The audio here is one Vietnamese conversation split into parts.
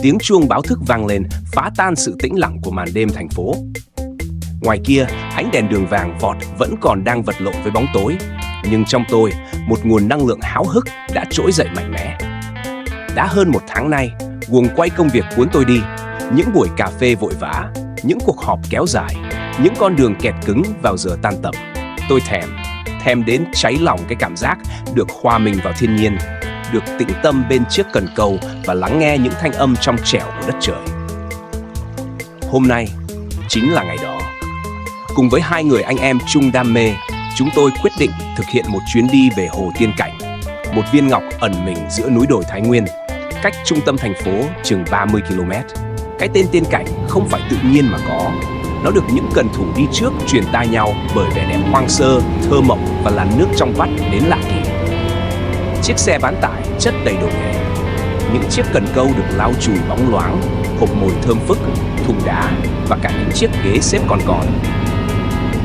tiếng chuông báo thức vang lên, phá tan sự tĩnh lặng của màn đêm thành phố. Ngoài kia, ánh đèn đường vàng vọt vẫn còn đang vật lộn với bóng tối, nhưng trong tôi, một nguồn năng lượng háo hức đã trỗi dậy mạnh mẽ. Đã hơn một tháng nay, guồng quay công việc cuốn tôi đi, những buổi cà phê vội vã, những cuộc họp kéo dài, những con đường kẹt cứng vào giờ tan tầm. Tôi thèm đến cháy lòng cái cảm giác được hòa mình vào thiên nhiên, được tĩnh tâm bên chiếc cần câu và lắng nghe những thanh âm trong trẻo của đất trời. Hôm nay chính là ngày đó. Cùng với hai người anh em chung đam mê, chúng tôi quyết định thực hiện một chuyến đi về Hồ Tiên Cảnh, một viên ngọc ẩn mình giữa núi đồi Thái Nguyên, cách trung tâm thành phố chừng 30 km. Cái tên Tiên Cảnh không phải tự nhiên mà có. Nó được những cần thủ đi trước truyền tai nhau bởi vẻ đẹp hoang sơ, thơ mộng và làn nước trong vắt đến lạ kỳ. Chiếc xe bán tải chất đầy đồ nghề, những chiếc cần câu được lau chùi bóng loáng, hộp mồi thơm phức, thùng đá và cả những chiếc ghế xếp còn.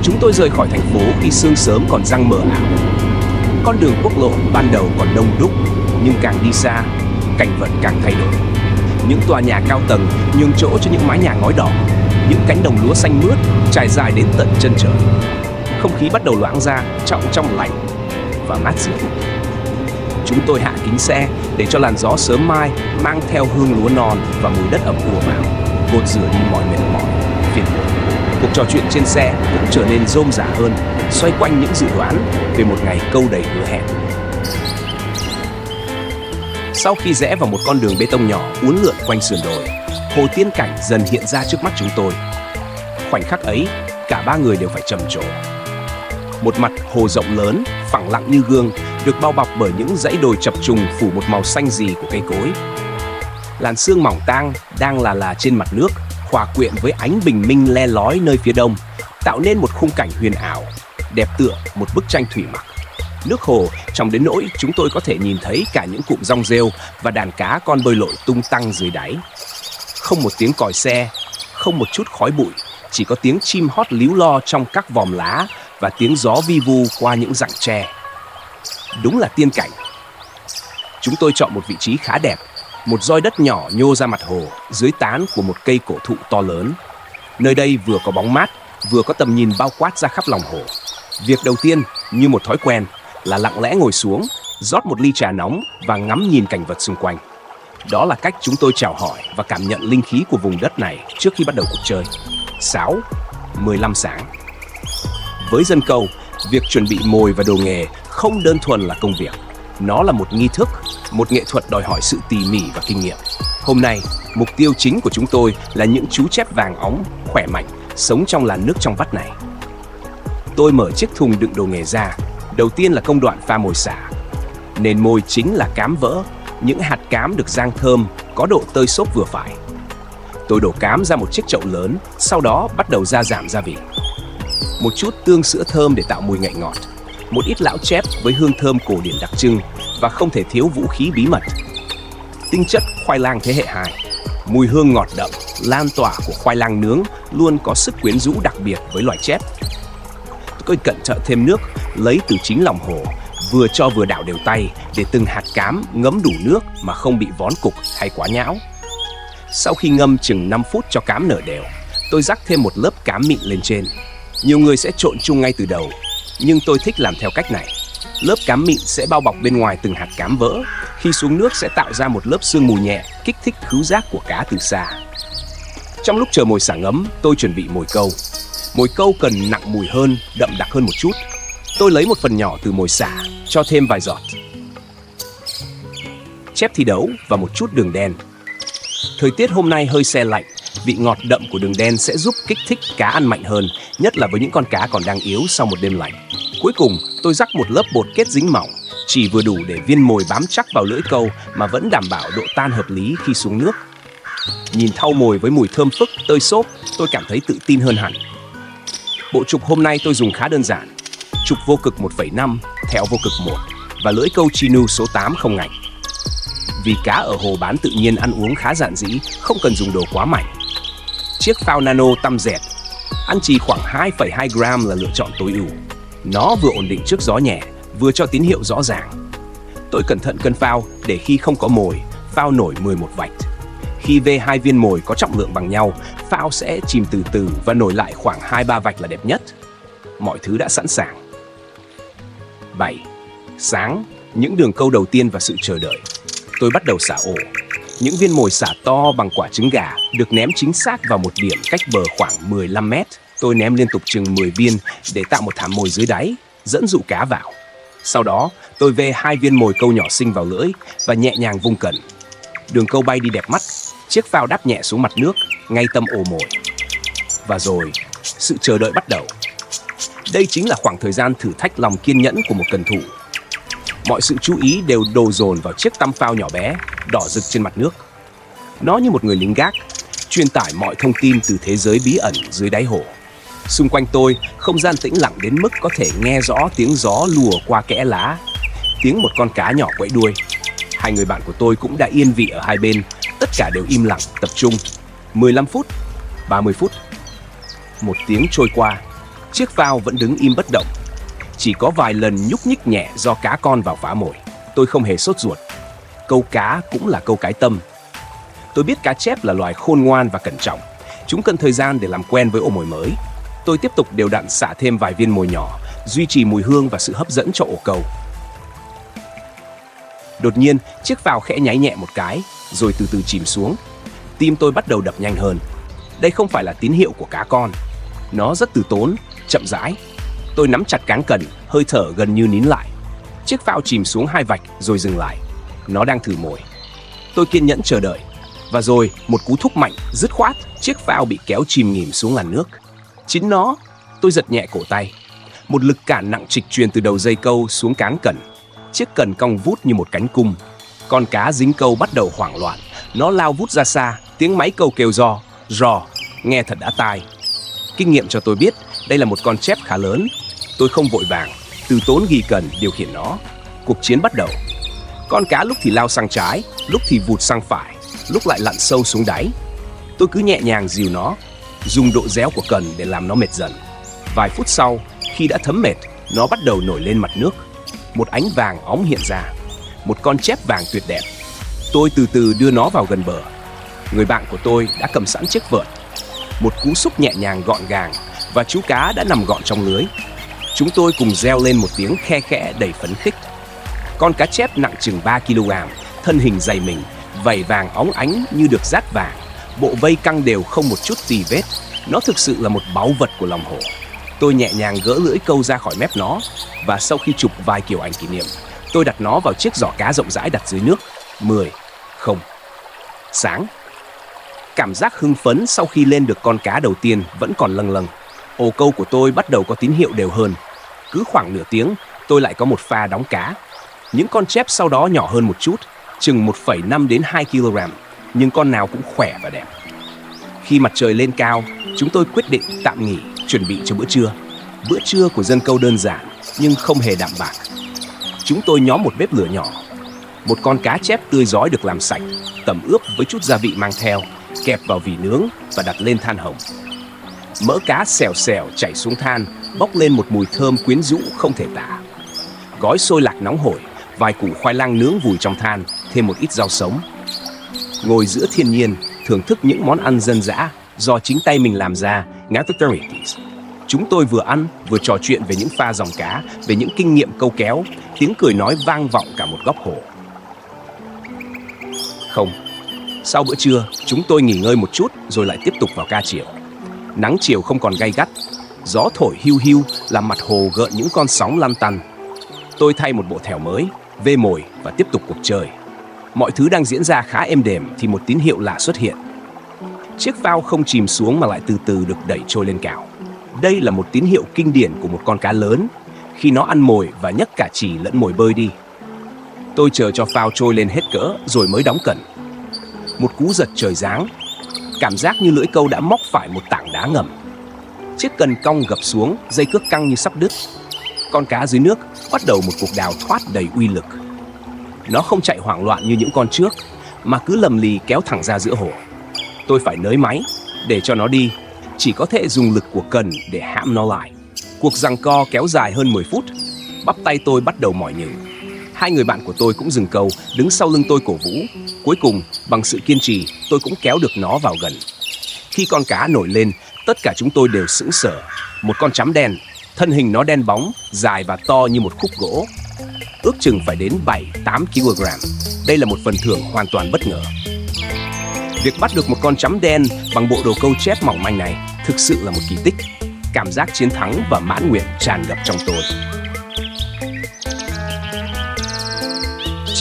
Chúng tôi rời khỏi thành phố khi sương sớm còn giăng mờ ảo. Con đường quốc lộ ban đầu còn đông đúc, nhưng càng đi xa, cảnh vật càng thay đổi. Những tòa nhà cao tầng nhường chỗ cho những mái nhà ngói đỏ, những cánh đồng lúa xanh mướt trải dài đến tận chân trời. Không khí bắt đầu loãng ra, trong lành và mát dịu. Chúng tôi hạ kính xe để cho làn gió sớm mai mang theo hương lúa non và mùi đất ẩm ùa vào, gột rửa đi mọi mệt mỏi, phiền muộn. Cuộc trò chuyện trên xe cũng trở nên rôm rả hơn, xoay quanh những dự đoán về một ngày câu đầy hứa hẹn. Sau khi rẽ vào một con đường bê tông nhỏ uốn lượn quanh sườn đồi, Hồ Tiên Cảnh dần hiện ra trước mắt chúng tôi. Khoảnh khắc ấy, cả ba người đều phải trầm trồ. Một mặt hồ rộng lớn, phẳng lặng như gương, được bao bọc bởi những dãy đồi chập trùng phủ một màu xanh rì của cây cối. Làn sương mỏng tang đang là trên mặt nước, hòa quyện với ánh bình minh le lói nơi phía đông, tạo nên một khung cảnh huyền ảo, đẹp tựa một bức tranh thủy mặc. Nước hồ trong đến nỗi chúng tôi có thể nhìn thấy cả những cụm rong rêu và đàn cá con bơi lội tung tăng dưới đáy. Không một tiếng còi xe, không một chút khói bụi, chỉ có tiếng chim hót líu lo trong các vòm lá và tiếng gió vi vu qua những rặng tre. Đúng là tiên cảnh. Chúng tôi chọn một vị trí khá đẹp, một roi đất nhỏ nhô ra mặt hồ dưới tán của một cây cổ thụ to lớn. Nơi đây vừa có bóng mát, vừa có tầm nhìn bao quát ra khắp lòng hồ. Việc đầu tiên, như một thói quen, là lặng lẽ ngồi xuống, rót một ly trà nóng và ngắm nhìn cảnh vật xung quanh. Đó là cách chúng tôi chào hỏi và cảm nhận linh khí của vùng đất này trước khi bắt đầu cuộc chơi. 6:15 sáng. Với dân câu, việc chuẩn bị mồi và đồ nghề không đơn thuần là công việc. Nó là một nghi thức, một nghệ thuật đòi hỏi sự tỉ mỉ và kinh nghiệm. Hôm nay, mục tiêu chính của chúng tôi là những chú chép vàng óng, khỏe mạnh, sống trong làn nước trong vắt này. Tôi mở chiếc thùng đựng đồ nghề ra. Đầu tiên là công đoạn pha mồi xả. Nền mồi chính là cám vỡ, những hạt cám được rang thơm, có độ tơi xốp vừa phải. Tôi đổ cám ra một chiếc chậu lớn, sau đó bắt đầu gia giảm gia vị. Một chút tương sữa thơm để tạo mùi ngậy ngọt, một ít lão chép với hương thơm cổ điển đặc trưng và không thể thiếu vũ khí bí mật. Tinh chất khoai lang thế hệ 2. Mùi hương ngọt đậm, lan tỏa của khoai lang nướng luôn có sức quyến rũ đặc biệt với loài chép. Tôi cẩn thận thêm nước, lấy từ chính lòng hồ, vừa cho vừa đảo đều tay để từng hạt cám ngấm đủ nước mà không bị vón cục hay quá nhão. Sau khi ngâm chừng 5 phút cho cám nở đều, tôi rắc thêm một lớp cám mịn lên trên. Nhiều người sẽ trộn chung ngay từ đầu, nhưng tôi thích làm theo cách này. Lớp cám mịn sẽ bao bọc bên ngoài từng hạt cám vỡ. Khi xuống nước sẽ tạo ra một lớp sương mù nhẹ, kích thích khứu giác của cá từ xa. Trong lúc chờ mồi xả ngấm, tôi chuẩn bị mồi câu. Mồi câu cần nặng mùi hơn, đậm đặc hơn một chút. Tôi lấy một phần nhỏ từ mồi xả, cho thêm vài giọt chép thi đấu và một chút đường đen. Thời tiết hôm nay hơi se lạnh, vị ngọt đậm của đường đen sẽ giúp kích thích cá ăn mạnh hơn, nhất là với những con cá còn đang yếu sau một đêm lạnh. Cuối cùng, tôi rắc một lớp bột kết dính mỏng, chỉ vừa đủ để viên mồi bám chắc vào lưỡi câu mà vẫn đảm bảo độ tan hợp lý khi xuống nước. Nhìn thau mồi với mùi thơm phức, tơi xốp, tôi cảm thấy tự tin hơn hẳn. Bộ trục hôm nay tôi dùng khá đơn giản. Trục vô cực 1,5, thẹo vô cực 1 và lưỡi câu Chinu số 8 không ngạnh. Vì cá ở hồ bán tự nhiên ăn uống khá giản dĩ, không cần dùng đồ quá mảnh. Chiếc phao nano tăm dẹt, ăn chỉ khoảng 2,2 gram là lựa chọn tối ưu. Nó vừa ổn định trước gió nhẹ, vừa cho tín hiệu rõ ràng. Tôi cẩn thận cân phao để khi không có mồi, phao nổi 11 vạch. Khi vê hai viên mồi có trọng lượng bằng nhau, phao sẽ chìm từ từ và nổi lại khoảng 2-3 vạch là đẹp nhất. Mọi thứ đã sẵn sàng. 7. Sáng, những đường câu đầu tiên và sự chờ đợi. Tôi bắt đầu xả ổ. Những viên mồi xả to bằng quả trứng gà được ném chính xác vào một điểm cách bờ khoảng 15 mét. Tôi ném liên tục chừng 10 viên để tạo một thảm mồi dưới đáy, dẫn dụ cá vào. Sau đó, tôi vê hai viên mồi câu nhỏ xinh vào lưỡi và nhẹ nhàng vung cần. Đường câu bay đi đẹp mắt, chiếc phao đáp nhẹ xuống mặt nước, ngay tâm ổ mồi. Và rồi, sự chờ đợi bắt đầu. Đây chính là khoảng thời gian thử thách lòng kiên nhẫn của một cần thủ. Mọi sự chú ý đều đổ dồn vào chiếc tăm phao nhỏ bé, đỏ rực trên mặt nước. Nó như một người lính gác, truyền tải mọi thông tin từ thế giới bí ẩn dưới đáy hồ. Xung quanh tôi, không gian tĩnh lặng đến mức có thể nghe rõ tiếng gió lùa qua kẽ lá, tiếng một con cá nhỏ quẫy đuôi. Hai người bạn của tôi cũng đã yên vị ở hai bên, tất cả đều im lặng, tập trung. 15 phút, 30 phút. Một tiếng trôi qua, chiếc phao vẫn đứng im bất động. Chỉ có vài lần nhúc nhích nhẹ do cá con vào phá mồi. Tôi không hề sốt ruột. Câu cá cũng là câu cái tâm. Tôi biết cá chép là loài khôn ngoan và cẩn trọng. Chúng cần thời gian để làm quen với ổ mồi mới. Tôi tiếp tục đều đặn xả thêm vài viên mồi nhỏ, duy trì mùi hương và sự hấp dẫn cho ổ câu. Đột nhiên, chiếc phao khẽ nháy nhẹ một cái, rồi từ từ chìm xuống. Tim tôi bắt đầu đập nhanh hơn. Đây không phải là tín hiệu của cá con. Nó rất từ tốn, chậm rãi. Tôi nắm chặt cán cần, hơi thở gần như nín lại. Chiếc phao chìm xuống hai vạch rồi dừng lại. Nó đang thử mồi. Tôi kiên nhẫn chờ đợi. Và rồi, một cú thúc mạnh, dứt khoát, chiếc phao bị kéo chìm nghỉm xuống làn nước. Chính nó, tôi giật nhẹ cổ tay. Một lực cản nặng trịch truyền từ đầu dây câu xuống cán cần. Chiếc cần cong vút như một cánh cung. Con cá dính câu bắt đầu hoảng loạn. Nó lao vút ra xa, tiếng máy câu kêu rò, nghe thật đã tai. Kinh nghiệm cho tôi biết, đây là một con chép khá lớn. Tôi không vội vàng, từ tốn ghi cần điều khiển nó. Cuộc chiến bắt đầu. Con cá lúc thì lao sang trái, lúc thì vụt sang phải, lúc lại lặn sâu xuống đáy. Tôi cứ nhẹ nhàng dìu nó, dùng độ réo của cần để làm nó mệt dần. Vài phút sau, khi đã thấm mệt, nó bắt đầu nổi lên mặt nước. Một ánh vàng óng hiện ra, một con chép vàng tuyệt đẹp. Tôi từ từ đưa nó vào gần bờ. Người bạn của tôi đã cầm sẵn chiếc vợt. Một cú xúc nhẹ nhàng gọn gàng và chú cá đã nằm gọn trong lưới. Chúng tôi cùng reo lên một tiếng khe khẽ đầy phấn khích. Con cá chép nặng chừng 3 kg, thân hình dày mình, vảy vàng óng ánh như được dát vàng, bộ vây căng đều không một chút tì vết. Nó thực sự là một báu vật của lòng hồ. Tôi nhẹ nhàng gỡ lưỡi câu ra khỏi mép nó, và sau khi chụp vài kiểu ảnh kỷ niệm, tôi đặt nó vào chiếc giỏ cá rộng rãi đặt dưới nước. 10, 0. Sáng. Cảm giác hưng phấn sau khi lên được con cá đầu tiên vẫn còn lâng lâng. Ổ câu của tôi bắt đầu có tín hiệu đều hơn. Cứ khoảng nửa tiếng, tôi lại có một pha đóng cá. Những con chép sau đó nhỏ hơn một chút, chừng 1,5 đến 2 kg, nhưng con nào cũng khỏe và đẹp. Khi mặt trời lên cao, chúng tôi quyết định tạm nghỉ, chuẩn bị cho bữa trưa. Bữa trưa của dân câu đơn giản, nhưng không hề đạm bạc. Chúng tôi nhóm một bếp lửa nhỏ. Một con cá chép tươi rói được làm sạch, tẩm ướp với chút gia vị mang theo, kẹp vào vỉ nướng và đặt lên than hồng. Mỡ cá xèo xèo chảy xuống than, bốc lên một mùi thơm quyến rũ không thể tả. Gói xôi lạc nóng hổi, vài củ khoai lang nướng vùi trong than, thêm một ít rau sống. Ngồi giữa thiên nhiên, thưởng thức những món ăn dân dã do chính tay mình làm ra, chúng tôi vừa ăn vừa trò chuyện về những pha dòng cá, về những kinh nghiệm câu kéo, tiếng cười nói vang vọng cả một góc hồ. Không. Sau bữa trưa, chúng tôi nghỉ ngơi một chút rồi lại tiếp tục vào ca chiều. Nắng chiều không còn gay gắt, gió thổi hiu hiu làm mặt hồ gợn những con sóng lăn tăn. Tôi thay một bộ thẻo mới, vê mồi và tiếp tục cuộc chơi. Mọi thứ đang diễn ra khá êm đềm thì một tín hiệu lạ xuất hiện. Chiếc phao không chìm xuống mà lại từ từ được đẩy trôi lên cao. Đây là một tín hiệu kinh điển của một con cá lớn khi nó ăn mồi và nhấc cả chì lẫn mồi bơi đi. Tôi chờ cho phao trôi lên hết cỡ rồi mới đóng cần. Một cú giật trời giáng, cảm giác như lưỡi câu đã móc phải một tảng đá ngầm. Chiếc cần cong gập xuống, dây cước căng như sắp đứt. Con cá dưới nước bắt đầu một cuộc đào thoát đầy uy lực. Nó không chạy hoảng loạn như những con trước, mà cứ lầm lì kéo thẳng ra giữa hồ. Tôi phải nới máy để cho nó đi, chỉ có thể dùng lực của cần để hãm nó lại. Cuộc giằng co kéo dài hơn 10 phút. Bắp tay tôi bắt đầu mỏi nhừ. Hai người bạn của tôi cũng dừng câu, đứng sau lưng tôi cổ vũ. Cuối cùng, bằng sự kiên trì, tôi cũng kéo được nó vào gần. Khi con cá nổi lên, tất cả chúng tôi đều sững sờ. Một con chắm đen, thân hình nó đen bóng, dài và to như một khúc gỗ. Ước chừng phải đến 7-8 kg. Đây là một phần thưởng hoàn toàn bất ngờ. Việc bắt được một con chắm đen bằng bộ đồ câu chép mỏng manh này thực sự là một kỳ tích. Cảm giác chiến thắng và mãn nguyện tràn ngập trong tôi.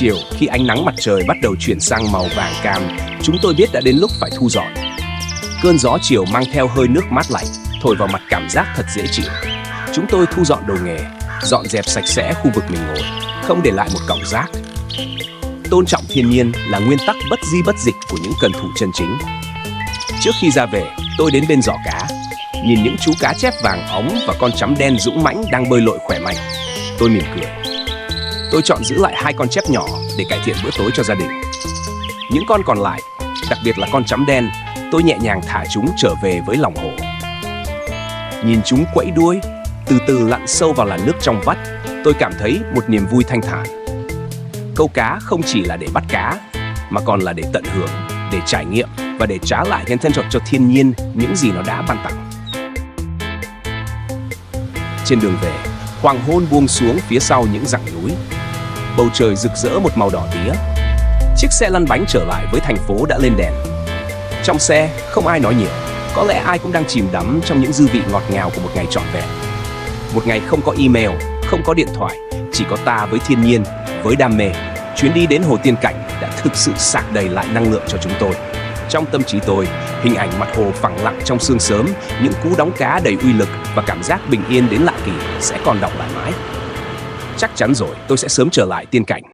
Chiều, khi ánh nắng mặt trời bắt đầu chuyển sang màu vàng cam, chúng tôi biết đã đến lúc phải thu dọn. Cơn gió chiều mang theo hơi nước mát lạnh, thổi vào mặt cảm giác thật dễ chịu. Chúng tôi thu dọn đồ nghề, dọn dẹp sạch sẽ khu vực mình ngồi, không để lại một cọng rác. Tôn trọng thiên nhiên là nguyên tắc bất di bất dịch của những cần thủ chân chính. Trước khi ra về, tôi đến bên giỏ cá, nhìn những chú cá chép vàng óng và con chắm đen dũng mãnh đang bơi lội khỏe mạnh. Tôi mỉm cười. Tôi chọn giữ lại 2 con chép nhỏ để cải thiện bữa tối cho gia đình. Những con còn lại, đặc biệt là con chắm đen, tôi nhẹ nhàng thả chúng trở về với lòng hồ. Nhìn chúng quẫy đuôi, từ từ lặn sâu vào làn nước trong vắt, tôi cảm thấy một niềm vui thanh thản. Câu cá không chỉ là để bắt cá, mà còn là để tận hưởng, để trải nghiệm và để trả lại cho thiên nhiên những gì nó đã ban tặng. Trên đường về, hoàng hôn buông xuống phía sau những dặng núi. Bầu trời rực rỡ một màu đỏ tía. Chiếc xe lăn bánh trở lại với thành phố đã lên đèn. Trong xe, không ai nói nhiều. Có lẽ ai cũng đang chìm đắm trong những dư vị ngọt ngào của một ngày trọn vẹn. Một ngày không có email, không có điện thoại, chỉ có ta với thiên nhiên, với đam mê. Chuyến đi đến Hồ Tiên Cảnh đã thực sự sạc đầy lại năng lượng cho chúng tôi. Trong tâm trí tôi, hình ảnh mặt hồ phẳng lặng trong sương sớm, những cú đóng cá đầy uy lực và cảm giác bình yên đến lạ kỳ sẽ còn đọng lại mãi. Chắc chắn rồi, tôi sẽ sớm trở lại Tiên Cảnh.